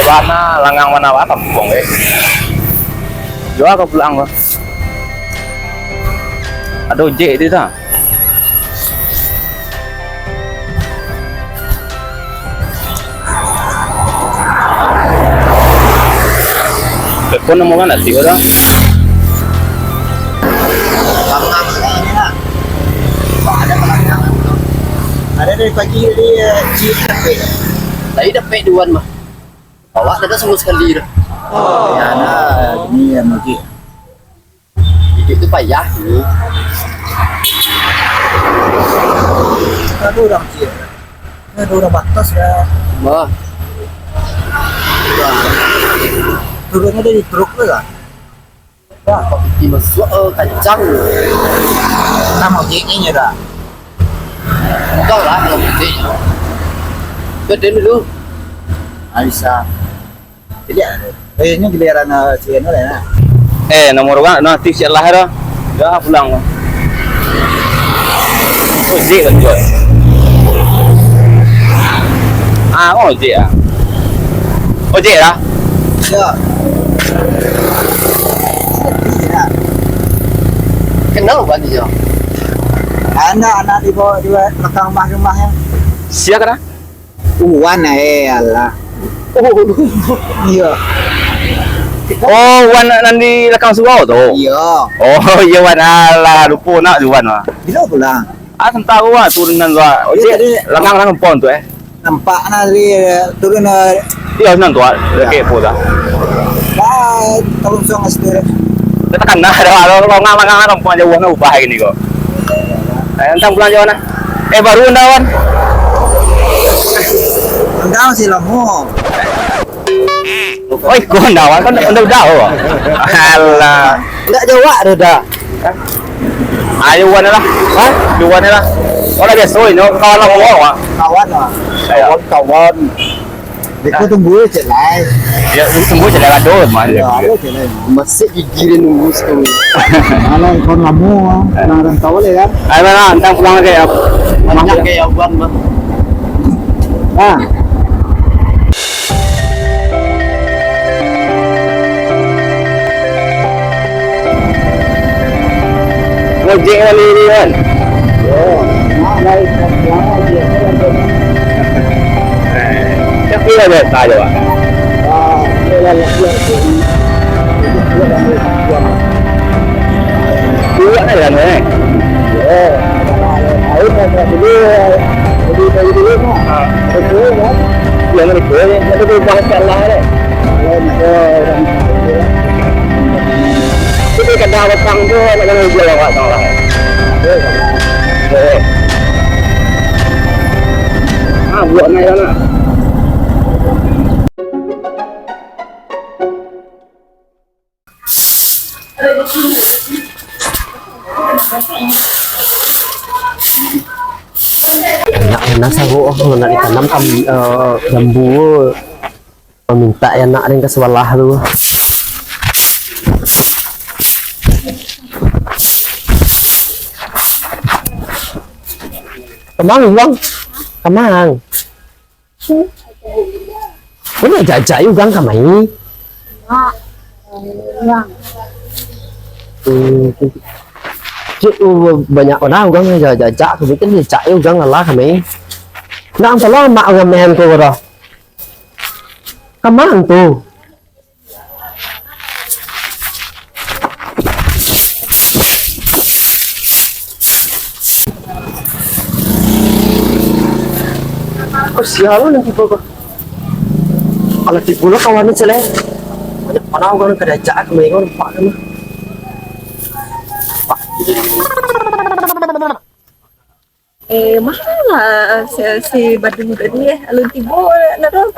mana langang mana apa kampung jual ke pulang kok aduh J itu ta kau nemu kan nanti orang ada dari pagi di Cipete. Tadi dapat duan mah. Awak dah semua sekali dah. Oh, ya nah, ini yang lagi. Itu payah ni. Ada orang Cip. Ada orang batas dah. Mah, Turunnya dari truk lah. wah kau pergi masuk kancang. Sama gengnya dah. Kau lah kalau pergi. Gede dulu. Alisa. Jadi ada. Ini giliran si Eno lah. nomor kan nanti siap lahir dah pulang oh J kan jual oh J oh J lah Ya. Kenal bukan dia? Anak-anak di bawah di belakang rumahnya. siap kan Uwan Allah. Iya. oh wan nanti lekang surau tu Iya. oh iya wan ala lupa nak tu wan mah Bila pulang? tentang wan turunan wan oh Iya, J tadi. langang pon tu Nampak dari turun dia nang tu lagi po dah tolong song astur. tekan dah ada kalau ngang pon jauh nak ubah gini kok tentang pulang jauh nah baru wan Enggak sih lamu. oi kau wan kan udah alah Enggak jawab dah. ayo wan lah wan lah orang biasa no kawan lah mau Kawan lah. Kawan. Dia tunggu je lah. ya sembuh jadi gaduh mah Ya, ada je lah. Masih gigi nunggu sekali. Kalau ikon lamu, orang tahu le kan. ayo mana tentang pulang lagi ya Banyak gaya buan mah. Ah. ngejek kali ni kan Oh, nak naik lama je. tapi ada tak je pak Ah, lelah dia. buat ni kan Oh, air nak dulu. Jadi bagi dulu mah. Betul kan? yang ni kau ni ada berubah salah ni Orang jadi kena petang tu nak kena jual awak salah buat ni kan Enak sabu nak ditanam jambu. Meminta enak dengan ke sebelah tu. Kemang bang, kemang. Ini jajak juga kan kami. Cik banyak orang kan jajak, kemudian jajak juga ngalah kami. Nak salah mak ngamen tu dah. Kemang tu. Oh sial nanti pokok. Kalau tipu lo kawan ni celeh. Banyak orang kan kerja kami kan pak kan. Mahal si Badung tadi alun tibo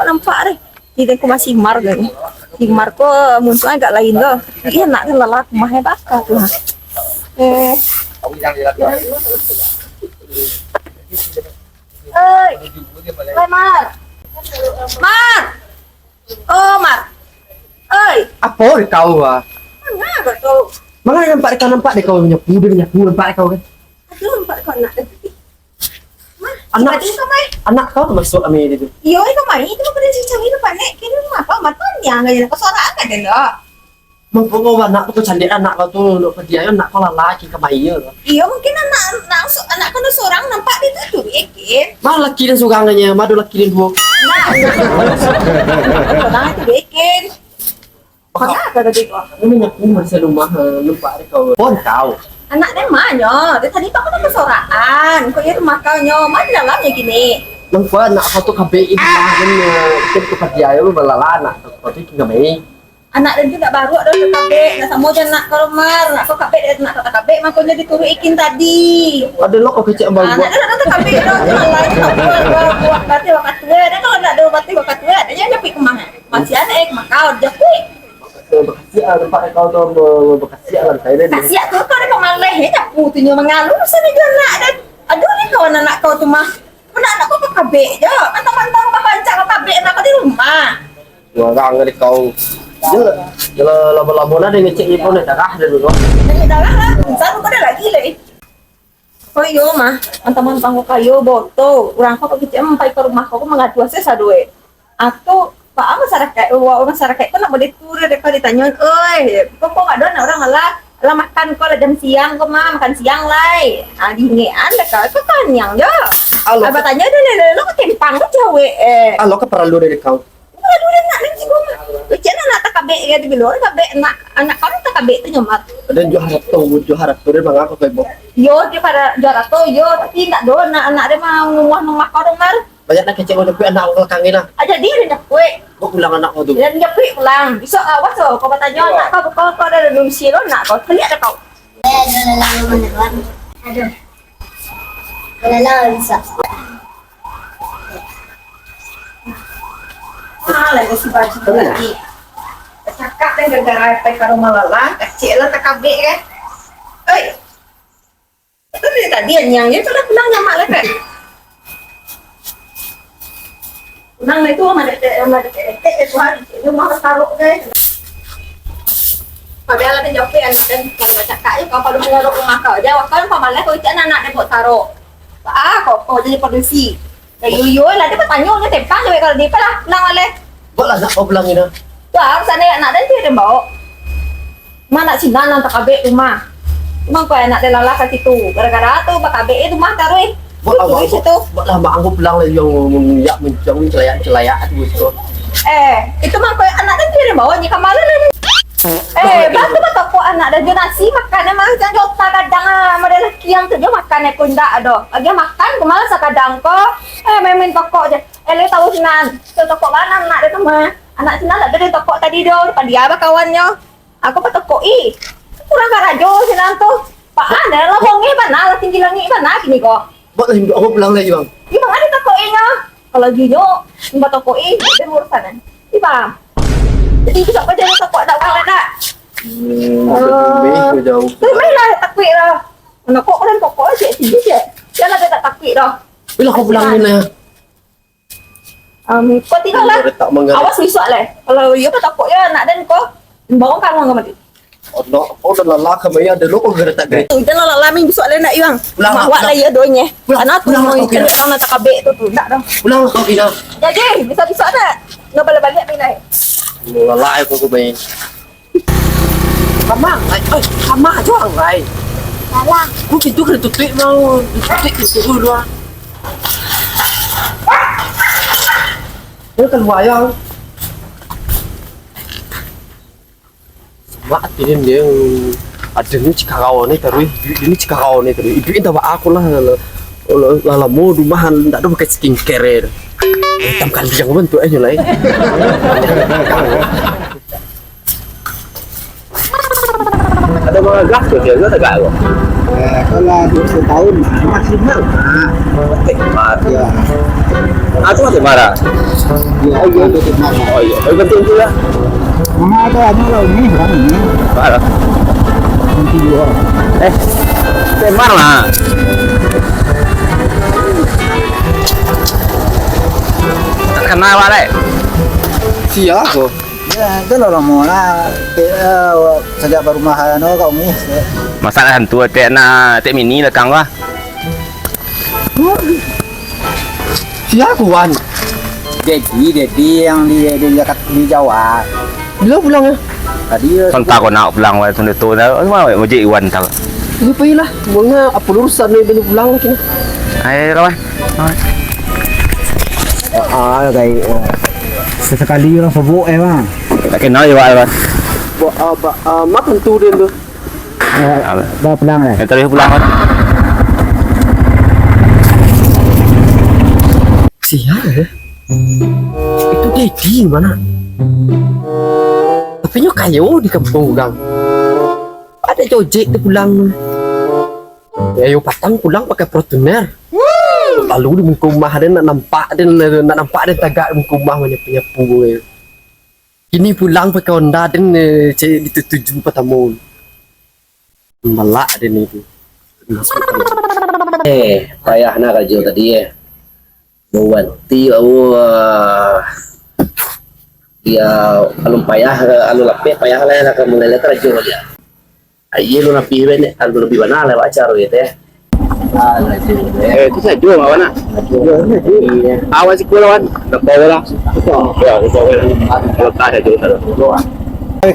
nampak deh. Kita aku masih mar kan. Sigmar ko muncul agak lain tuh. Iya nak lelah mahal bakal tuh. Oi, Mar. Mar. Oh, Mar. Oi, Apa di kau ah? mana kau tahu? Mana nampak di kau nyapu dia nyapu nampak kau kan? Aduh, nampak kau nak. Mar. Anak Tiba-tiba kamay. anak kau tuh masuk kami itu. Iyo, kamay. Itu mo pala si Chawin na panik. Kaya naman pa, matanya. Ngayon, kasoraan ka din, oh. Mengko anak tuh candik anak kau tuh untuk dia anak kau lelaki kemai ya. Iyo, mungkin anak ko na sorang nampak dito tuh, ikin. Malah laki dan sugangannya, madu laki dan dua. Sorang itu, ikin. Baka ka tadi ko. Namanya aku masih rumah lupa kau. Pon kau. Anak din man, yo. Tadi pa ako na kasoraan. Kung yung rumah ka nyo, man na lang yung gini. Mengko anak kau tuh KBI dan itu kerja ya lu balala anak kau tuh kemai. Anak din juga baru ada kabe. Nasa mo dyan nak karumar. Nak ko kabe, nak ko kabe. Man ko niya dituro ikin tadi. Ada lo kau kecil Anak bawa. din na kabe. Jangan lain na buat bati wakat tua. Dan kalau nak ada bati wakat tua, dia nyapi kemana? Masih anak makau japi. Bekasi lupa kau tuh bekasi alam saya deh. Kasih aku kau ada pemaleh. Nyapu tu nyo mengalu. Sana dyan nak. Dan aduh ni kawan anak kau tu mah. Mana anak kau kabe je. Mantap-mantap baca kabe anak kau di rumah. Gua nggak kau. Kalau lama-lama ada ngecek ibu nih darah dan dulu. Dari darah lah. Saan ko na lagi le. Oh iyo mah. Mantap-mantap ko kayo boto. Urang ko pag may ke rumah ko mangadu sa duwe. Ato paano masyarakat masyarakat ko na maditura de ko ditanyon. Oy, kok nggak doon orang ala makan ko la jam siang ko mah makan siang lai. Ah dingian da ka ko kanyang jo. Alo. Aba tanya de lo ko timpang ko jawe Alo ke perlu dari kau. Wala dulu nak nang siguro. Ucian na takabe ya di bilo kabe anak kau takabe tu nyomat. Dan jo harap tuh dari bang aku kayak bo. Yo dia pada jarak tu yo tapi nak do anak dia mau ngumuh rumah kau rumah. Banyak nak kecek udah anak aku kangin lah. Aja dia dah kue. Kau pulang anak kau tuh. Dia nyepi pulang. Besok awas lo kau tanya anak kau ada dalam silo nak kau lihat kau. Aduh. Kalau bisa. Lagi si baju lagi. Cakap dan gara-gara apa karo malalang, kecil lah takabe kan. Oi. Itu dia tadi yang itu lah pulang nyamak lah kan. Pulang itu sama detek itu hari itu mau taruh kan. Padahal ada jawab yang dan kalau cakap itu kau perlu menaruh rumah kau aja. Waktu pamalah kau ikan anak dia buat taruh. Kau jadi produksi. Yuyo lah dia bertanya dia tempang je kalau dia lah pulang oleh. Boleh nak kau pulang ini. Tuh sana anak dia bawa. Mana nak sinan nak kabeh rumah. Memang kau anak dia lalah kat situ. Gara-gara tu bak kabeh itu rumah taruh. Boleh situ. Boleh mak aku pulang lagi yang mencang celayat gitu. Itu mah kau anak dia bawa ni kamalan. Batu toko anak dan nasi makannya mah jangan jauh kadang model kiang tu je makannya pun tak ada. Lagi makan kemana sekadang ko. Main toko je. Lu tahu sinan. Tu toko mana anak dia tu mah. Anak sinan ada di toko tadi dia. Depan dia apa kawannya. Aku pa toko kurang karajo sinan tu. Pak ada lah bongi mana lah tinggi langi mana gini kok. Boleh aku pulang lagi bang. Gimana ada toko nya? Kalau gini mbak toko dia urusan. Iya. Jadi bisa baca toko ada orang ada. Lebih jauh. Mai lah takwik dah. Anak kok kan toko aja sini je. Dia lah tak takwik dah. Bila kau pulang ini lah. Kau tinggal lah. Tak menggaris. Awas besok lah. Kalau dia pa toko ya nak dan kau bawa kamu ngam mati. Oh no, oh dah lelah kami ada lo kau gerak tak gerak. Kita lah lamin besok lah nak yang. Pulang, Bawa lah ya doanya. Anak tu mau pulang. ikan nak takabek tu tak dah. Pulang kau Ina. Jadi besok nak. Enggak balik-balik pindah. Lelah aku main. Kamang, kamang aja orang lain. Salah. Aku pintu kena tutup mau, tutup pintu dulu lah. Dia kan wayang. Mak tin dia ada ni cikakau ni terus, ini cikakau ni terus. Ibu itu aku lah, mau rumahan tak ada pakai skincare. Hitam kali yang bentuk aja lah. Ada mga gas ko siya, ada gak ako? Kalau 20 tahun maksimal. Ya. Ako masih marah. Ya, iya itu mana. Oh iya, tapi penting juga. Mana ada anu lah ini orang ini. Marah. Nanti dua. Saya marah. Tak kenal wale. Siapa? Ya, itu lah mau lah. Sejak baru mahan kau ni. Masalah hantu tek na tek mini lah kang wah. Siapa Wan? Dedi yang di Jawa. Bila pulang ya? Tadi Kan takut nak pulang wah tu tu dah. Mana mau jadi Iwan tak. Ini pergi lah. Mungkin apa urusan ni bila pulang lagi ni. Ayo kawan. kayak sesekali orang sebut bang. Tak kenal je Wak. Mak tentu dia tu. Dah pulang dah. Terus pulang kan. Siapa ya? Itu Dedi mana? Tapi nyo kayo di kampung gang. Ada Jojek tu pulang. Ya yo patang pulang pakai Fortuner. Lalu di muka rumah dia nak nampak dia tagak muka rumah punya punya. Ini pulang pakai Honda dan dituju pertama. Malak dia ni tu. Payah nak kerja tadi Buanti dia alun payah alun lapik payah lah nak mulai kerja dia. Aye lu nak pilih ni alun lebih mana lah acara gitu ya. Tu saya jual awak nak. Awak si kuala wan. Dah bawa lah. Ya, bawa. Kalau tak ada jual.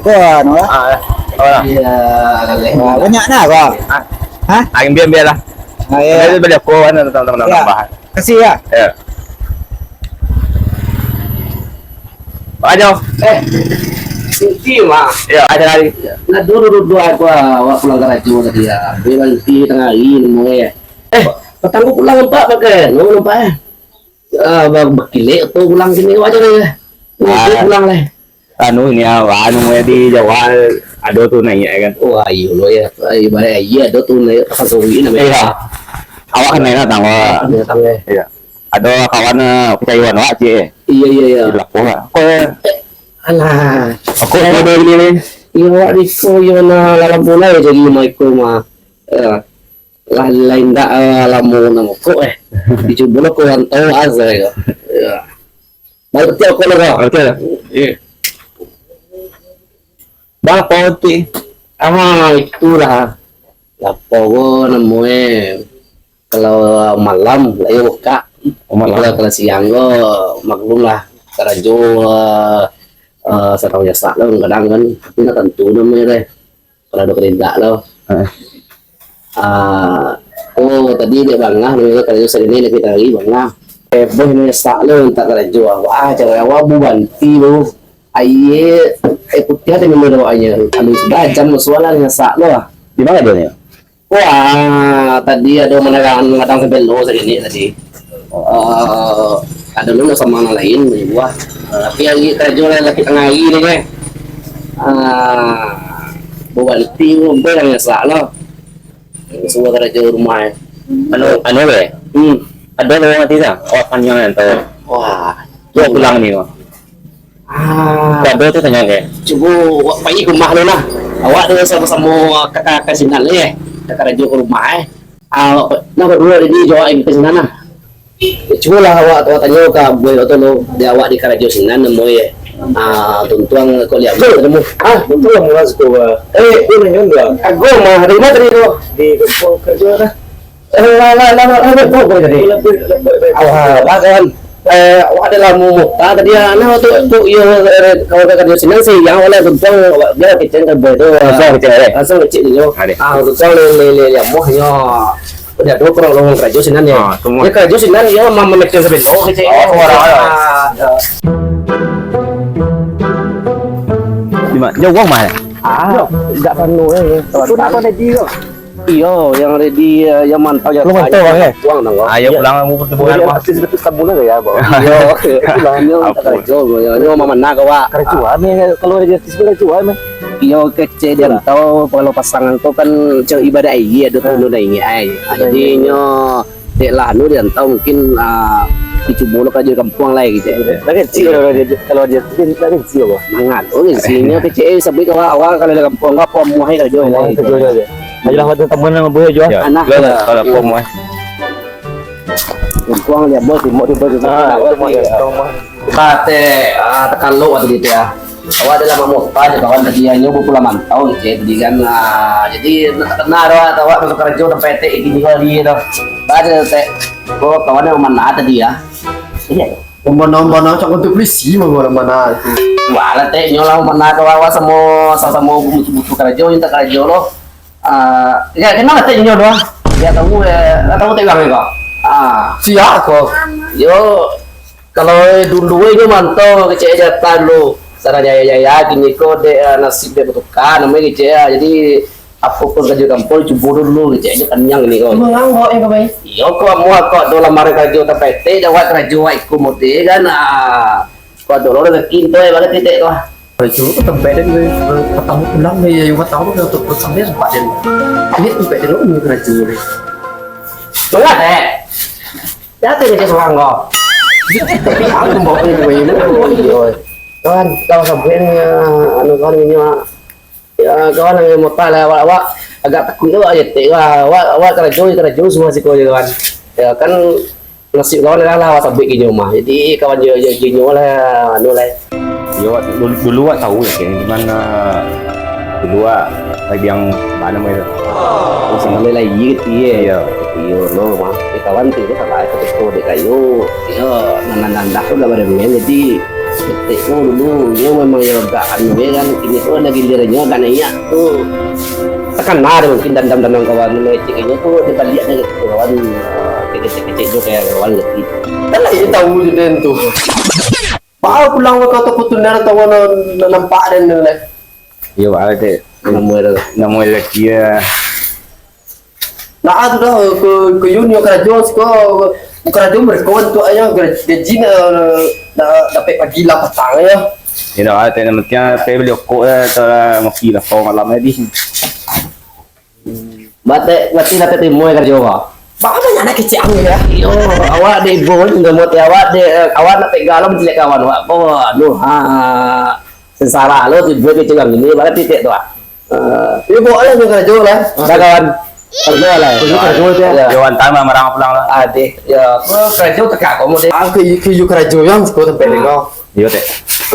Kau anu lah. Awak. Banyak nak kau. Ha? Biar lah. Ya. Beli aku kan teman-teman tambahan. Kasih ya. Ya. Ayo. Sini mah. Ya, ada lagi. Nah dulu aku awak pulang kerja tadi ya. Bilang di tengah ini mau ya. Petang pulang empat pakai. Lu nampak berkilik tu pulang sini wajar ya. Pulang lah. Anu ini anu di Jawa ada tu naik kan. Wah iya lo ya. Ibarat iya ada tu naik pasal ini namanya. Iya. Awak kan naik datang wah. Iya. Ada kawan percayaan awak je. Iya. Lapor lah. Alah. Aku ada ni. Iya awak di ko yang dalam mulai jadi maiko mah. Lain dak lamu nang ko dicoba ko yang tahu azza ya. Baik betul ko lah. Okey. Iya. Bapa tu. Itulah. Lapo namanya kalau malam ayo buka. Kalau siang lo maklum lah. Karajo setahun jasa lo kadang kan tapi nak tentu namanya deh. Kalau ada kerja lo. Tadi dia bangah namanya karajo sini kita lagi bangah. Boh ni sak lo tak karajo. Wah jangan awak buanti lo. Aye putih ada nomor doanya. Anu sudah jam soalan sak lo. Di mana dia ni? Wah, tadi ada menekan kadang sampai lo segini tadi. Ada lo sama orang lain, wah. Tapi yang kerja lagi tengah ini deh. Buat tim berang yang salah. Semua kerja rumah. Anu be. Ada orang mati dah. Awak panjang tu. Wah, Dia pulang ni kau. Ada tu tanya ke. coba pergi ke rumah lo lah. Awak tu sama-sama kakak sinan le. Kakak kerja ke rumah nak berdua di Jawa ini ke sinan lah. Cuma lah awak tanya ke boy atau lo dia awak di kerja sinan nemu ya. Tuntuang kau lihat tu nemu. Tuntuang mula sekolah. Ini kan dia. Aku mah dari mana tadi tu? Di kampung kerja dah. Apa tadi? Bahkan awak adalah muka tadi anak tu kalau kerja sinan sih yang oleh tuntuang dia kecil ke boy tu. Asal kecil tu. Tuntuang le muhnya. Udah dua orang kerja sinan ya. Dia kerja sinan dia mama macam sebelum. Oh kecil. Di mana? Jauh mana? Tak perlu tu nak ada dia. Iyo, yang ada di yang mantau ya. Lu mantau kan? Tuang nang. Ayo pulang kamu bertemu rumah. Pasti betul kamu lah ya, Bang. Iyo, pulangnya kerja, yo mama nak awak. Kerja ni kalau dia kerja ni. Iyo kecil dia tahu kalau pasangan tu kan ibadah iya ada tu dah ini ai. Jadi nyo dek lah nu dia tahu mungkin dicoba lo kerja kampung lagi gitu. Kecil kalau dia kecil apa? Mangat. Oh sini kecil sampai awak kalau di kampung apa mau hai kerja lagi. Ayolah waktu teman nama boleh jual. Anak kalau pom kampung dia bos mau kate tekan lo waktu itu ya. Awak adalah memutar kawan tadi hanya pula mantau jadi kan jadi benar awak masuk kerja sampai PT ini kali itu. Pada teh kawan yang mana tadi ya. Iya. Mana cak untuk polisi mana. Wala te nyola mana kawawa sama butuh kerja minta kerja lo. Ya kenapa te nyolo? Ya tahu te bang kok. Siap kok. Yo kalau dulu itu mantau kecil jatan lo. Sarah jaya gini kok de nasib de betukan namanya kecil jadi apa pun kerja kampung coba dulu kecil kenyang ini kok. Mengang kok yang baik. Yo kok mau kok dola mari kerja tapi te jawab kerja iku mode kan kok dulu udah kinto ya banget titik tuh. Itu tempat dan ketemu pulang nih yang tahu kan untuk bersama sempat dan ini tempat dan lu kerja nih. Tuh ya teh. Ya teh dia seorang kok. Tapi aku mau ini Kawan, kalau sampai anu kawan ini ya kawan yang mau tanya awak agak takut juga aja teh. Awak kerja semua sih kawan. Ya kan nasib kawan lah sampai ke rumah. Jadi kawan je lah anu lah. Yo dulu tahu ya kayak gimana dulu lagi yang mana mau itu. Oh, sama lagi gitu ya. Iya lo mah. Kawan tuh tak ada ketika dek kayu. Yo nanan dah udah pada main jadi ketika dulu yo memang ya gak anu ya kan ini tuh lagi dirinya kan iya tuh tekan ada mungkin dan kawan leceknya tuh di baliknya kawan kecil juga kayak kawan gitu. kan lagi tahu dan tuh. Pak pulang ke kota Putunar tahu nampak dan lah. Yo ada deh nama lagi ya. Nah, tu dah ke Union kerja kerja mereka untuk ayah gaji dapat pagi lah petang ya. Ini dah ada namanya beli kok ya mau kira kau malam ni. Berarti dapat temu kerja kok. Banyak anak kecil ya. Yo, awak de bon nggak mau awak de awak nak pegang lo menjelek kawan awak. Oh, aduh sengsara lo tuh gue kecil gini, berarti titik tu Ibu boleh juga kerja lah. Dah kawan. Kerja lah. Kerja Yo antar marang pulang lah. Adik, ya, kerja tekak kamu deh. Aku kerja yang sekolah tempat ni kau. Yo teh.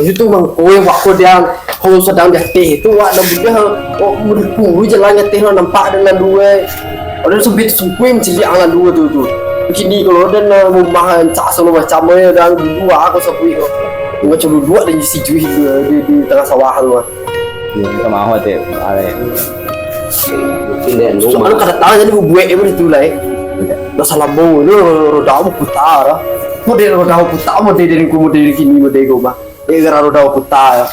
Itu bang kue waktu dia kalau sedang jatuh itu wak dah dia berpuluh jalan jatuh nampak dengan dua. Ada sebut sukuim cili anglan dua tu. Kini kalau ada rumah cak selalu macam mana dan dua aku sebut kau. Macam dua dan isi juhi di tengah sawah tu. Kita mahu teh. Mungkin Soalnya kada tahu jadi buat itu lah. Dah salah bau tu roda mu putar. Model roda putar model dari kini model kau bah. Gara roda putar.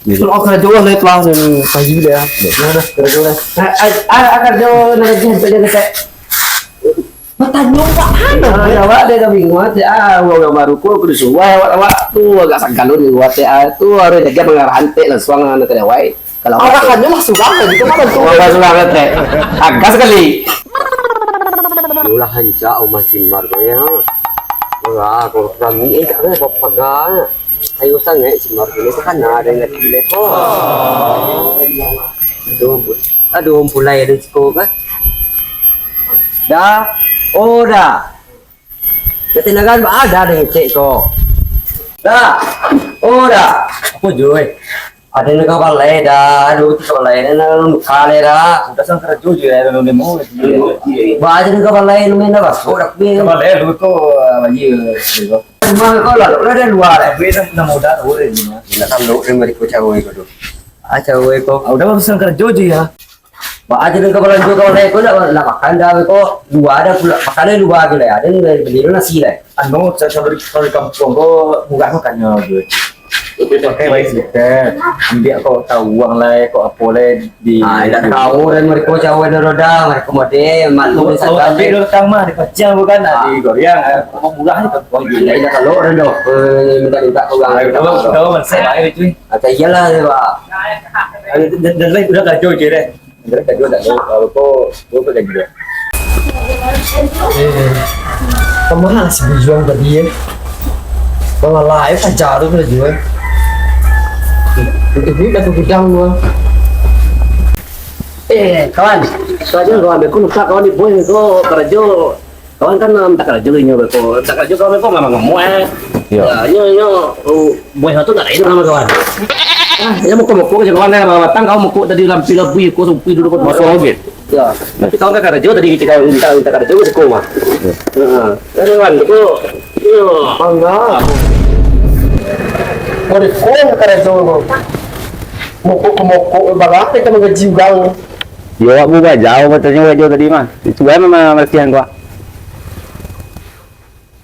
Kalau aku kerja lah kelas yang kayu dia. Mana kerja lah. Kerja nak jadi kita. Bertanya apa anda? Awak dia bingung aja. Awak baru ku disuai awak tu agak sagalun awak tu harus jaga mengarah hantik langsung anak terlewai. Kalau Arahannya masuk akal gitu kan tu. Awak sudah teh. Agak sekali. Ulah hanca o masih margonya. Wah, kalau kami tak ada papagan. Ayo sangat si margo itu kan ada yang lepo. Aduh, pulai ada sekolah. Dah. Oh dah. Ketinagan ba ada dengan cek ko. Dah. Oh dah. Apa joy? Ada yang kau balai dah, aduh kau balai na kale dah. Sudah sang kerja je ada nemo. Ba ada yang kau balai nu mena bas. Oh dak be. Kalau ada lu tu bagi Rumah kau lah, ada luar. beda na muda tahu ni. Nak tahu ni mari kau cawe kau tu. Acha we ko. Udah sang kerja je ya. Ba ada yang kau balai kau balai kau nak makan dah kau dua ada pula makan dua ke lah. Ada yang beli nasi lah. Anu saya beri kampung ko bukan makannya je. Pakai baik sikit. Ambil kau tahu uang lah, kau apa lah di. Dah tahu dan mereka cawe dah roda, mereka mode maklum Tahu ambil dulu tang mah di pecah bukan di goyang. Mau murah ni kan kau Gila dah kalau dah dah. Minta kau orang. Tahu man saya baik cuy. Kata iyalah dia pak. Dan lain udah kerja je deh. Udah kerja dah. Kalau kau kerja. Kemana sih berjuang tadi ya? Kalau live aja tu berjuang. Itu dia dah gudang gua. Kawan, kawan aku lupa kawan di boy kau kerja. Kawan kan tak kerja ni kau. Tak kerja kawan kau memang ngomong Yo. nyo boy tu tak ada nama kawan. Yang mukul-mukul ke jangan mana matang kau mukul tadi lampi lebih kau sumpi dulu kau Masuk mobil. Ya, tapi kau kan kerja tadi kita kerja ke sekolah mah. Dari mana itu? Yo, bangga. Kau di sekolah kerja kau. Mukul bangga kita mengaji gang. Yo aku gak jauh betulnya jauh tadi mah. Itu memang mestian gua.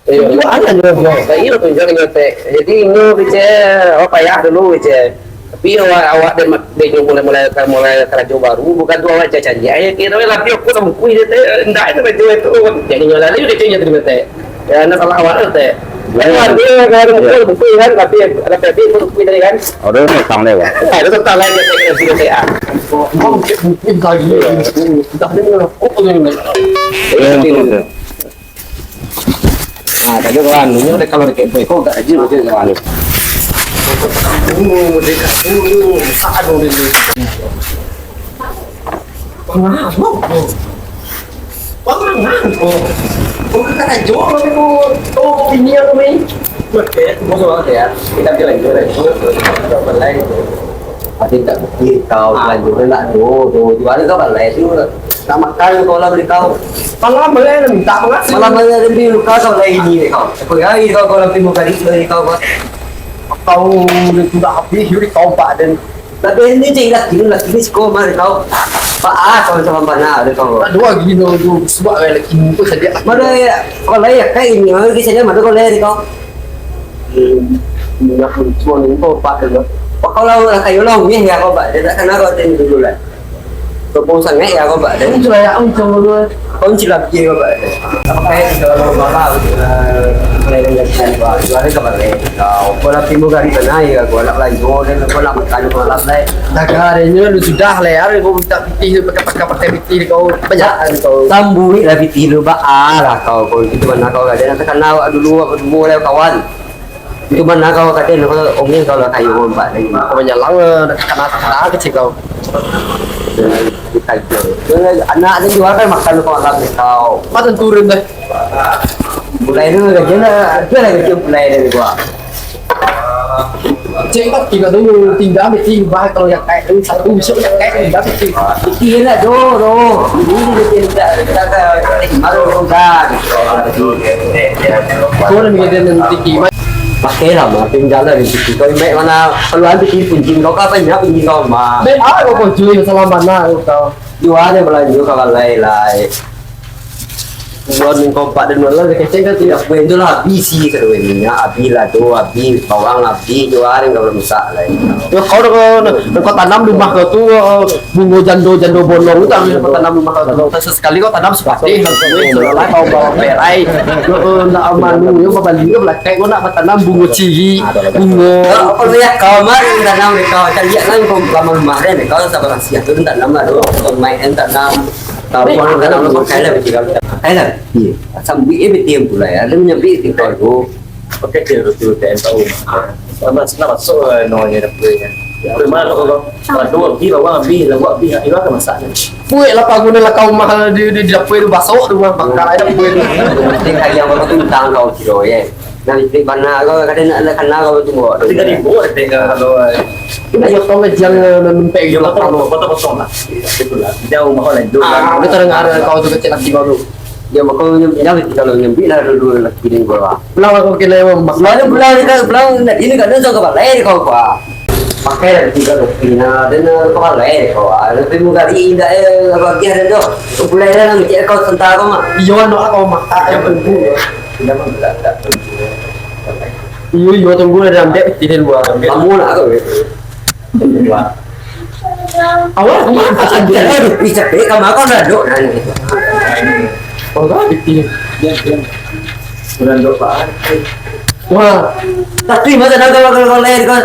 Itu ada juga. Kayak itu jangan nyote. Jadi ini bicara apa ya dulu bicara. Tapi awak dan mulai kerja baru bukan tu awak cacat dia. Ya kira lah dia aku sama kui dia enggak itu kerja itu. Jadi nyola dia udah kerja terima teh. Ya nak salah awak teh. Kan dia kalau kui kan tapi ada tapi kui tadi kan. Orang ni sang lewat. Ada tentang lain dia kerja teh. Mungkin lagi. Dah ni apa ni? Nah, tadi kawan, ini udah kalau kayak kok gak aja aja kawan. Dekat dulu, saat dulu. Pengaruh. Kok kata jual itu, tuh ini yang ini. Oke, mau soal ya. Kita bilang itu, balai. Pasti tak kau lanjut nak tuh jual itu balai itu. Sama kali kalau beli kau. Malah boleh minta pengasih. Malah boleh lebih luka kau lagi ni kau. Pergi kau kalau pergi muka beli kau kau sudah habis yuri kau pak dan. Tapi ini jelas lagi sekolah mari kau. Pak kau sama mana ada kau. Dua gini tu sebab lagi itu saja. Mana ya kalau ya kayak ini mari saja mana kau lagi kau. Nak cuma ni kau pak tu. Kalau kayu long ni ya kau pak. Dia tak kenal kau tengok dulu lah. Kau sangat ya kau pak. Dan itu lah yang kau kau cilap je kau pak. Pakai kalau malah mulai dengan siapa. Jualan kau boleh. Kau nak timbul dari mana ya? Kau nak lanjut dan kau nak makan kau nak leh. Negara ini lu sudah leh. Hari kau tak pitih pakai pitih kau banyak kau. Sambui lah pitih lu pak. Lah kau itu mana kau ada nak kenal dulu mulai kawan. Itu mana kau kata kau omnya kau lah kayu kau pak. Kau banyak lang kenal kecil kau. Anak dia jual kan makan kau makan kau. Macam turun deh. Mulai dulu kerja lah, dia lagi kecil mulai dari gua. Cek tak kita dulu tinggal mesti bah kalau yang kayak ini satu besok yang kayak tinggal mesti. Mesti lah do. Ini dia kita baru kan. Kau nak mikir nanti gimana? Pakai lah mah tinggal dari situ. Kau mek mana keluar bikin punjing kau apa nya punjing kau mah. Mek kau punjing salah mana kau. Jual dia belanja kau lai. Buat mengkompak dan malah kecil kan tidak boleh tu lah bisi serunya abilah tu abi bawang abi jual yang kalau masak lah. Kau tanam rumah kau tu bunga jando bolong tu kau tanam rumah kau tu sesekali kau tanam sepatih selai kau bawa berai nak manu yang membeli tu belakang kau nak tanam bunga ciri bunga. Kalau ya kau mah tanam kau cari kan kau lama rumah dan kau sabar siap tu tanam lah tu kau main tanam. Tahu orang kadang orang kaya lah bercakap kaya lah, iya. Sambil BTM pula ya, dia menyambi di keluarga. Pakai dia tu tahu. Sama masuk nonya dapurnya. Bagaimana kalau dua bawang bi lawak bi itu akan masak. Puik lah paguna lah kau mahal di dapur itu basok tu mah bakal ada puik tu. Tinggal yang kau tu tang kau kilo ya. Nanti mana kau kadang nak kenal kau tu buat. 3,000 ada kalau. Ayo kau ngejang nampak je lah kalau potong lah. Itulah. Jauh mahal lah. Itu terdengar kau tu kecil lagi kau tu. Dia makau nyambi kalau nyambi lah dulu lagi ni gua. Pulang aku kena pulang ini kan dah kau balai kau apa. Pakai dah tiga lupina dan kau balai kau. Lebih mudah indah bagi ada tu. Pulang dah nak cek kau sentar kau mah. Iwan nak kau makan yang penting. Tidak menggelak. Iya tunggu dalam dek tidak luar. Kamu nak kau. Awak kamu pasal dia bisa pe kamu kau dah dok nanti. Oh kan bikin. Sudah dok pak. Wah. Tapi masa nak kalau lain kau.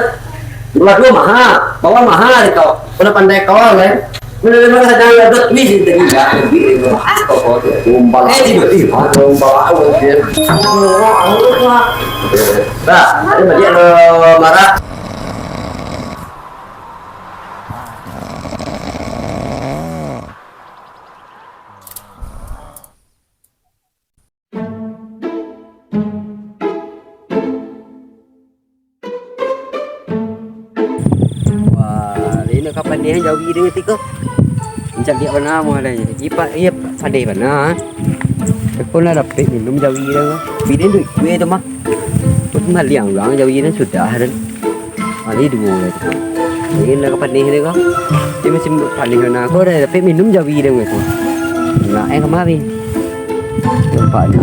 Lalu mahal, bawa mahal kau. Kau pandai kau lain. Benar-benar ada dot misi tadi ya. Kau umbal. Tiba-tiba umbal awak dia. Bah, ada dia marah. nak kapan dia jauh dia tiko. Mencak dia benar mau ada. Iya pandai benar. Kau nak dapat minum jauh dia. Bidin duit gue tu mah. Kau mah liang orang jauh dia sudah dan. Ini dua tu. Ini nak kapan dia tiko. Dia masih pandai benar. Kau dah dapat minum jauh dia tu. Nak kemari. Nampak ni.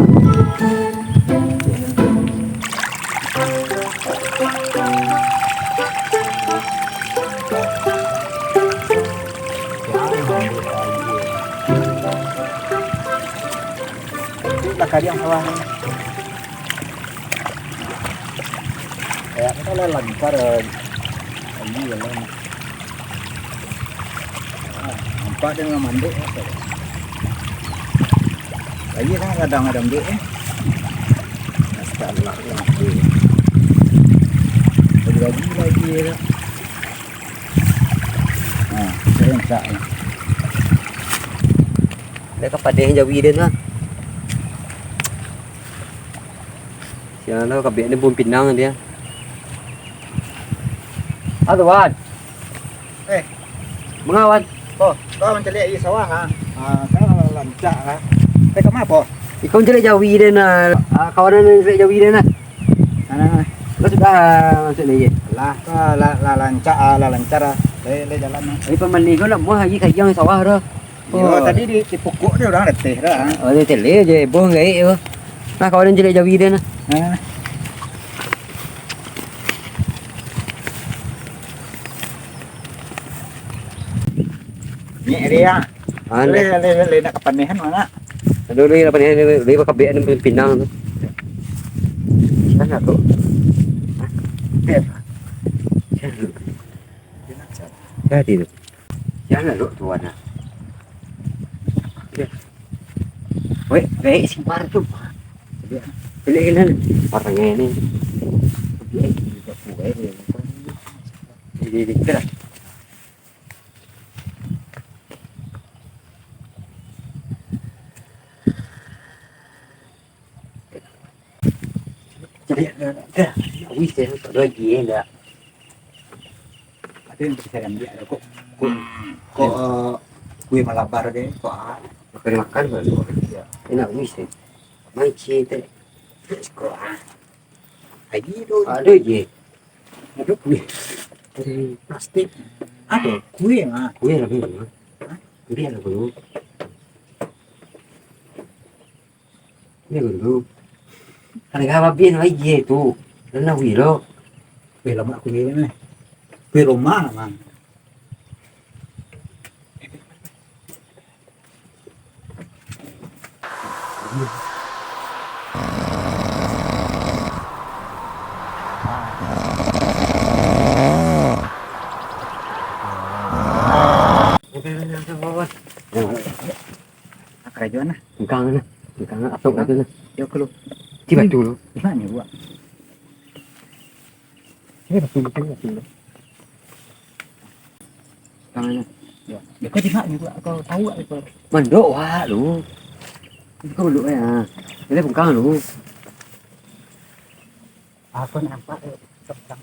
Kali yang bawah ni. Kayak kita lah lancar ini dalam. Nampak dengan manduk. Lagi kan kadang-kadang dia. Astagfirullah. Lagi. Saya tak. Dia kapan dia jauh dia tu. Ya, lo kabeh ni bom pinang dia. Aduh, Wan. Mengawan. Oh, kau mencari sawah ha. Kau lancak ha. Kau apa? Ikon jelek jauh dia na. Kawanan ni jelek jauh dia na. Nah, Lo sudah masuk lagi. lancar. Le jalan. Ini pemain ni kau nak buat lagi kayang sawah dah. Oh, tadi di pokok dia orang letih dah. Oh, dia tele je, bom gai tu. Nah, kawanan jelek jauh dia na. Ni dia. Le Le nak kepanihan mana? dulu ni apa ni? Dia kabeh ni pinang tu. Sana tu. Jadi tu. Jangan lu tuan ah. Wei, simpar tu. Pilih orang ni. Ini keras. Jadi wis saya tak ada lagi dah. Ada yang bisa dia kok. Kue malabar deh kok. Makan baru. Ya. Enak wis ni. Mai cerita. Kok. Lagi tu Ada je. ada kue Dari plastik. Ada kue mah. kue lah belum. Kue lah belum. Ni belum. Ada apa bien lagi tu. Dan nak wiro. Kue lama kue ni. Kue rumah mah. Kerajaan lah. Engkang atuk itu lah. Ya kalau Tiba dulu. gimana buat? Tiba dulu. Tangan. Ya, dia kau tengok ni buat kau tahu tak kau? Mandok wah lu. Kau mandok ya. Ini engkang lu. Aku nampak tentang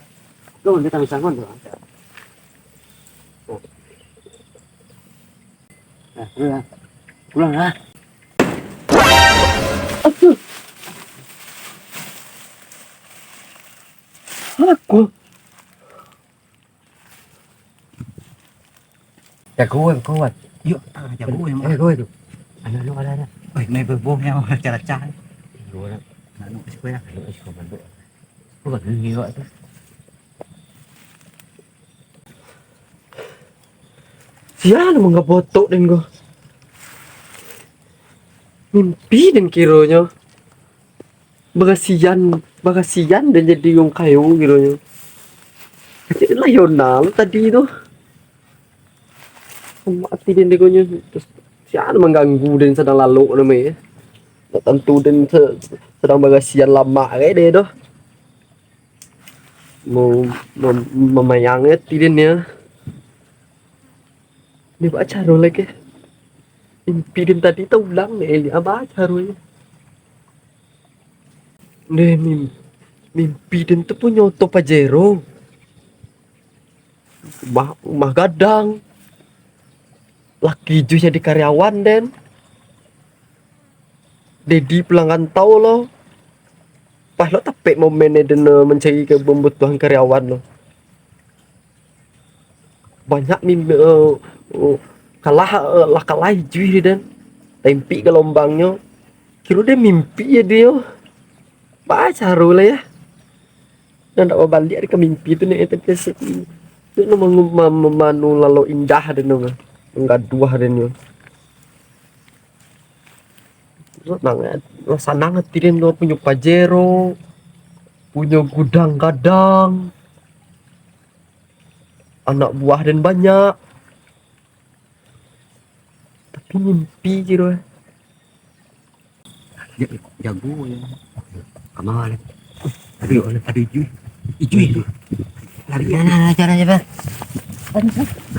Kau ni tangan sangon tu. Pulang lah. Aku. Jagoan. yuk jago yang Gue tu. Ano ada. oi may berbong yang cara-cara. Gue nak. Ano kasi kuya? Kau mandok. Kau kan ngiyo tu. Siapa mga botok din ko? Mimpi din kiranya. Bagasian dan jadi yung kayo kiranya. Kasi layon na tadi tu. Mati din ko niya. Terus siapa mengganggu din sedang lalu namanya. Tak tentu din sedang bagasian lama kayak dia tu. Mau memayangnya tidaknya. Ni buat acara lagi. Mimpi din tadi tu ulang ni. Ni apa acaranya? Ni mimpi din tu punya Pajero. rumah gadang. Laki ju jadi karyawan den. Dedi pelanggan tahu lo. Pas lo tapi momen dan mencari kebutuhan karyawan lo. Banyak mimpi kalah ju dan tempi ke lombangnya. Kira dia mimpi ya dia. Baca lah ya. Dan tak balik ke mimpi itu nih itu memanu lalu indah dan enggak dua dan yo. Nang sana ngetirin lo punya pajero, punya gudang gadang, anak buah dan banyak. Tapi mimpi gitu. Jago ya. Kamal. Ada ijo itu. Lari mana caranya, Bang?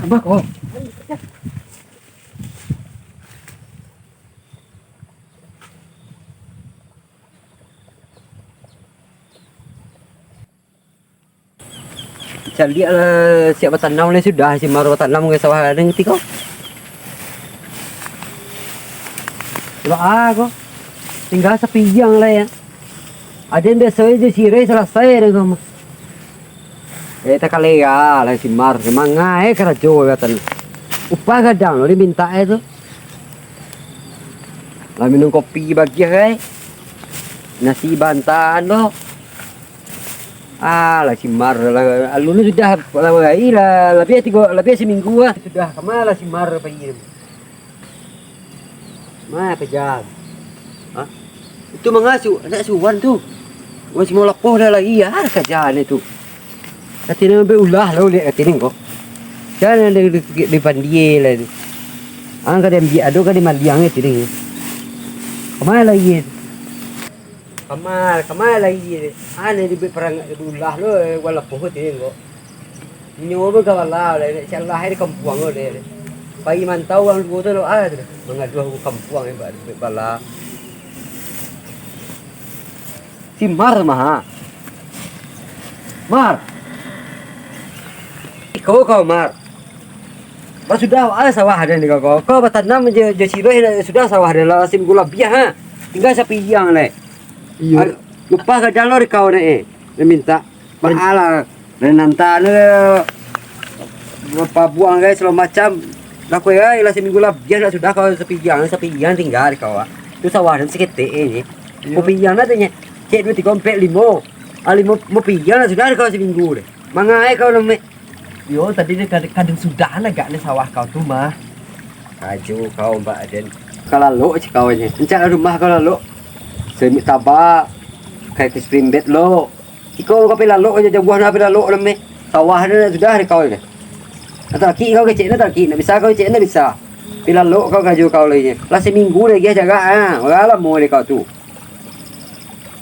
Apa kok? Cari siap tanam ni sudah, si maru tanam ke sawah ada ngerti kau? Coba aku tinggal sepijang lah ya. Ada yang biasa je sirai selesai dah kamu. Tak kali ya lah si mar semangat kerajo kata. Upah kadang lo diminta itu. Lah minum kopi bagi nasi bantahan lo. Lah si mar lah alun sudah lebih seminggu lah sudah kemana si mar pergi. Mana pejalan? Hah? Itu mengasuh anak suwan tu. Masih mau lepoh dah lagi ya kerjaan itu. Katanya berulah lo lihat katanya kok. Jangan di pandie lah itu. Angkat dia biar ado kan di maliang itu ni. Kemana lagi? Kemana lagi? Ane di perang berulah lo wala poh itu kok. Nyoba kawalah lah. Insyaallah hari kampung lo deh. Pagi mantau orang tu lo ada. Mengadu kampung hebat bala. Si Mar mah. Mar. Kau Mar. Sudah ada sawah ada ni kau. Kau bertanam je sirih sudah sawah ada lah sim gula biah ha. Tinggal sapiyang le. Iya. Lupa kadang lo kau ni dia minta pahala dan nanta ni apa buang guys segala macam. Dah kau ya lah sim gula biah sudah kau sapiyang tinggal kau. Tu sawah dan sikit ni. Kau piyang nantinya. Cek duit kompet limo mau piyang sudah kau seminggu deh. Mangai kau nama. Yo tadi dia kadang sudah lah gak ni sawah kau tu mah. Kaju kau mbak Aden. Kalau lo cik kau ni. Encak rumah kalau lo. Semik tabak. Kayak spring bed lo. Kau pilih lo aja buah nak pilih lo nama. Sawah dia sudah kau ni. Atau ki kau kecik nak ki nak bisa kau kecik nak bisa. Pilih lo kau kaju kau lagi. Lah seminggu lagi jaga ah. Walau mau kau tu.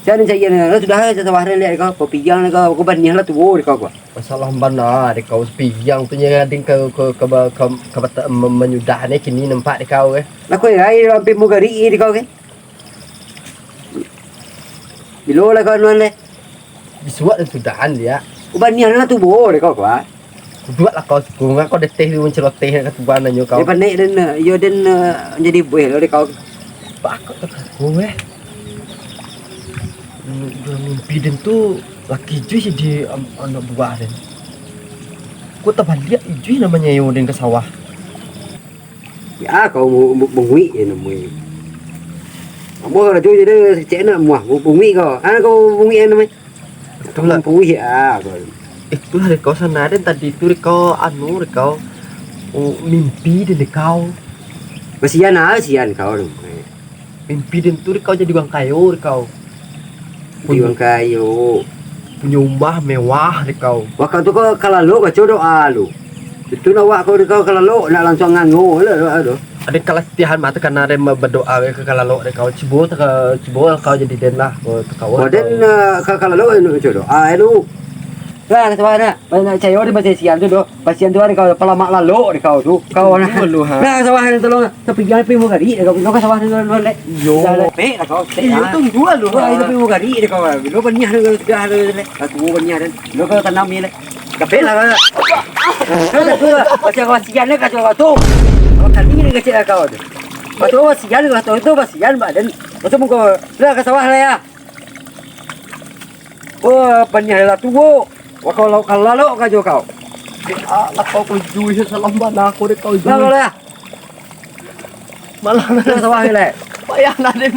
Jangan cakap ni, lo sudah sawah ni lihat kau piyang kau banyak lah tu kau. Masalah benar de kau piyang tu nya ding ke menyudah ni kini nampak de kau Lah kau ai sampai mu gari de kau ke. Bilo lah kau nuan le. Bisuat dan sudahan dia. Banyak lah tu de kau kuat. Buat lah kau sekunga kau de teh lu celoteh kat tuan nyo kau. Dia panik dan yo dan jadi buih lo de kau. Pak kau mimpi dan tu laki cuy di anak buah dan ku tak lihat cuy namanya yang ke sawah ya kau bungwi ya namanya kamu kalau cuy jadi cek nak muah bungwi kau kau bungwi namanya itulah bungwi ya kau itu hari kau sana dan tadi itu kau kau mimpi dan kau kasihan kau mimpi dan tu kau jadi bang kayu kau punya kayu punya rumah mewah de kau. Wah kau tu kau kalau lo kau doa lu. Itu nak wak kau kalau lo nak langsung nganggo lah aduh. Ada kelatihan mata karena ada berdoa ke kalau lo de kau cibo kau jadi den lah kau. Oh den kalau lo itu doa lu. Lah sawana banyak cayo di masih sian tu do. Pasien tu ada kau pelamak lalu de kau tu. Kau nah. Nah sawana tu lo tapi jangan pergi mugari de kau sawana tu lo le. Yo. Pe kau. Itu dua lu. Wah itu pergi mugari de kau. Lo banyak sudah le. Aku banyak dan lo kau tanam ni le. Kape lah. Kau tak tahu macam wasian ni kacau kau tu. Kau kali ni kecil kau tu. Kau tu wasian kau tu wasian badan. Kau tu muka dah ke sawah lah ya. Oh, penyah lah tu. Wah kalau lalu kacau kau. Lah kau kujui salam bana aku dek kau Lah jui. lah. Malah Dah sawah lah. payah nak den.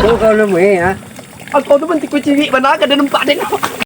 Kau lemah ha. Aku tu pun tiku ciri bana ka den nampak den.